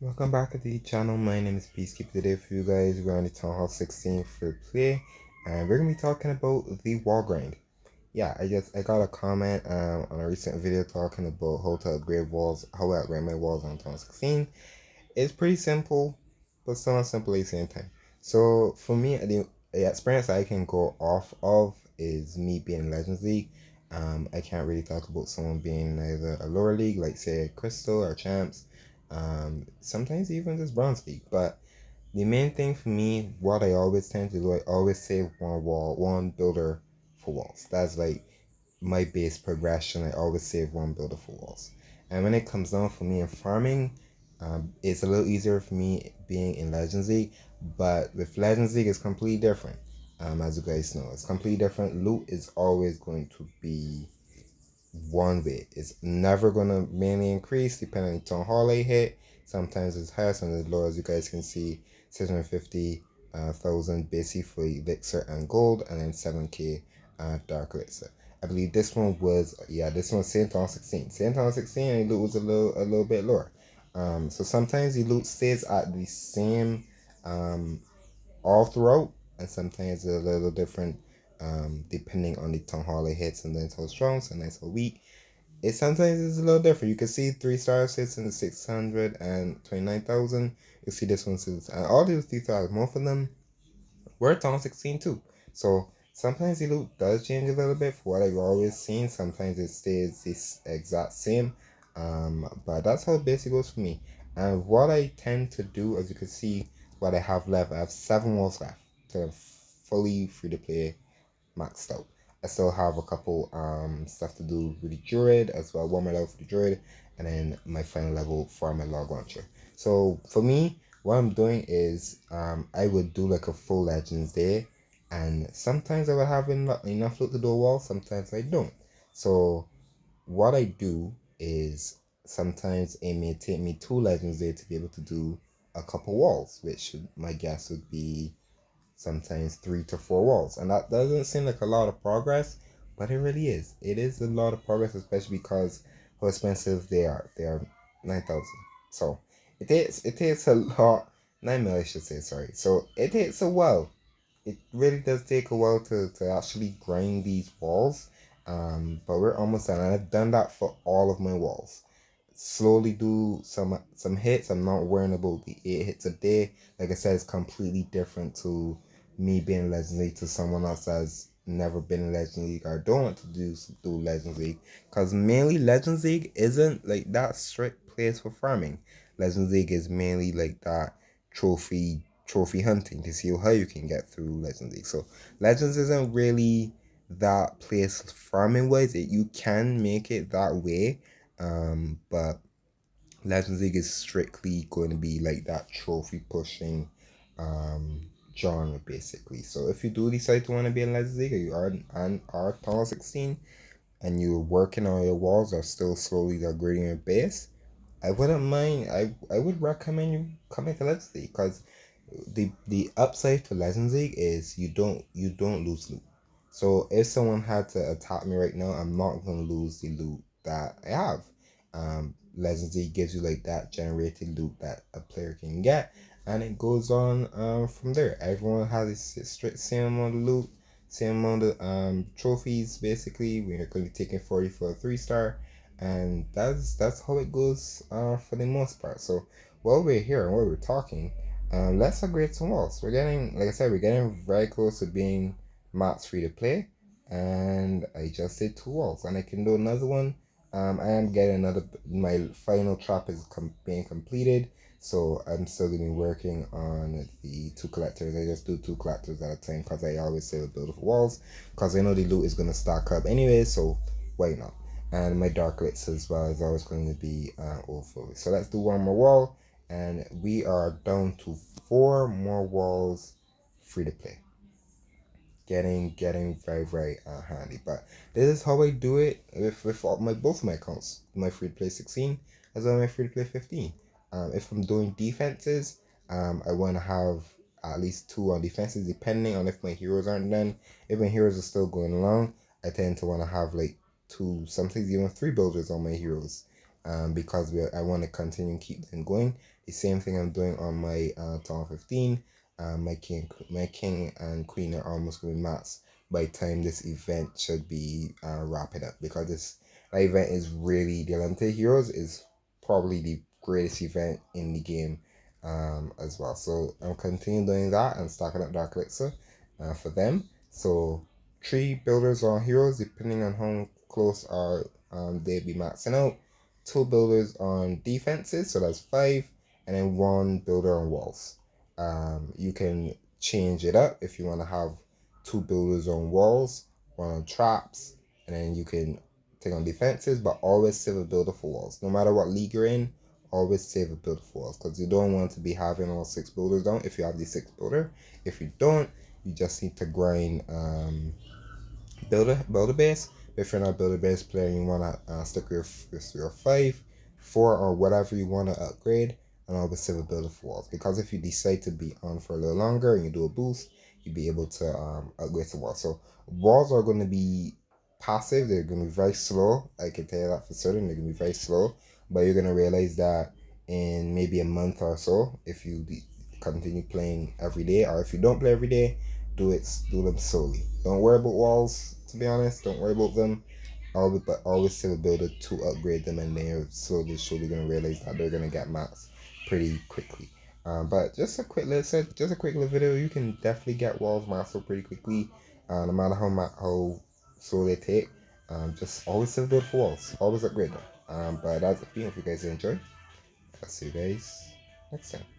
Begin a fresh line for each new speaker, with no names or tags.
Welcome back to the channel. My name is Peacekeeper. Today for you guys, we're on the Th16 for play, and we're gonna be talking about the wall grind. Yeah, I got a comment on a recent video talking about how to upgrade walls, how I upgrade my walls on Th16. It's pretty simple, but still not simple at the same time. So for me, the experience I can go off of is me being Legends League. I can't really talk about someone being either a lower league, like say Crystal or Champs. Sometimes even just Bronze League. But the main thing for me, what I always tend to do, I always save one builder for walls. That's like my base progression. I always save one builder for walls. And when it comes down for me in farming, it's a little easier for me being in Legends League, but with Legends League, it's completely different. As you guys know, it's completely different. Loot is always going to be one way. It's never gonna mainly increase depending on how I hit. Sometimes it's higher, sometimes it's low. As you guys can see, 650,000 basically for elixir and gold, and then 7k dark elixir. I believe this one was this one was Th16. Th16 and the loot was a little bit lower. So sometimes the loot stays at the same all throughout, and sometimes it's a little different depending on the town hall it hits, and then how strong, sometimes how weak. It sometimes is a little different. You can see 3 star sits in the 629,000. You see this one sits, and all these 3 stars, most of them were on 16 too. So sometimes the loot does change a little bit for what I've always seen. Sometimes it stays this exact same. But that's how it basically goes for me. And what I tend to do, as you can see, what I have left, I have 7 walls left to fully free to play maxed out. I still have a couple stuff to do with the Druid as well, one more level for the Druid, and then my final level for my log launcher. So for me, what I'm doing is I would do like a full Legends day, and sometimes I would have enough loot to do a wall, sometimes I don't. So what I do is sometimes it may take me 2 Legends day to be able to do a couple walls, which my guess would be sometimes 3 to 4 walls. And that doesn't seem like a lot of progress, but it really is. It is a lot of progress, especially because how expensive they are. They are 9,000. So it takes a lot. 9 mil, I should say. Sorry. So it takes a while. It really does take a while to actually grind these walls. But we're almost done. And I've done that for all of my walls. Slowly do some hits. I'm not worrying about the 8 hits a day. Like I said, it's completely different to me being Legends League to someone else that's never been in Legends League or don't want to do Legends League. Because mainly Legends League isn't like that strict place for farming. Legends League is mainly like that trophy hunting to see how you can get through Legends League. So Legends isn't really that place farming wise. You can make it that way, but Legends League is strictly going to be like that trophy pushing genre basically. So if you do decide to want to be in Legends League, or you are Town 16 and you're working on your walls or still slowly upgrading your base, I wouldn't mind. I would recommend you coming to Legends League, because the upside to Legends League is you don't lose loot. So if someone had to attack me right now, I'm not gonna lose the loot that I have. Legends League gives you like that generated loot that a player can get, and it goes on from there. Everyone has a strict same amount of loot, same amount of trophies. Basically, we're going to be taking 40 for a 3 star, and that's how it goes for the most part. So while we're here and while we're talking, let's upgrade some walls. We're getting, like I said, we're getting very close to being max free to play, and I just did 2 walls, and I can do another one. I am getting another. My final trap is being completed, so I'm still gonna be working on the 2 collectors. I just do 2 collectors at a time because I always say build for walls, because I know the loot is gonna stack up anyway. So why not? And my dark lights as well is always going to be over. So let's do one more wall, and we are down to 4 more walls free to play. Getting very handy. But this is how I do it with all both of my accounts, my free to play 16 as well as my free to play 15. If I'm doing defenses, I want to have at least 2 on defenses, depending on if my heroes aren't done. If my heroes are still going along, I tend to want to have like 2, sometimes even 3 builders on my heroes. because I want to continue keep them going. The same thing I'm doing on my Th15. My king and queen are almost going to be maxed by the time this event should be wrapping up, because that event is really, the Unlimited Heroes is probably the greatest event in the game as well. So I'm continuing doing that and stacking up Dark Elixir for them. So 3 builders on heroes depending on how close are they be maxing out. 2 builders on defenses, so that's 5, and then 1 builder on walls. You can change it up if you want to have 2 builders on walls, 1 on traps, and then you can take on defenses, but always save a builder for walls. No matter what league you're in, always save a builder for walls, because you don't want to be having all 6 builders down if you have the 6 builder. If you don't, you just need to grind builder base. If you're not a builder base player and you want to stick with your 5, 4, or whatever you want to upgrade, and always save a builder for walls, because if you decide to be on for a little longer and you do a boost, you'll be able to upgrade to walls. So walls are going to be passive. They're going to be very slow. I can tell you that for certain. They're going to be very slow, but you're going to realize that in maybe a month or so, if you continue playing every day, or if you don't play every day, do them slowly. Don't worry about walls, to be honest. Don't worry about them. But always save a builder to upgrade them, and they're surely gonna realize that they're gonna get max pretty quickly. But just a quick little video. You can definitely get walls maxed pretty quickly, no matter how slow they take. Just always save a build for walls. Always upgrade them. But that's it for me. If you guys enjoy, I'll see you guys next time.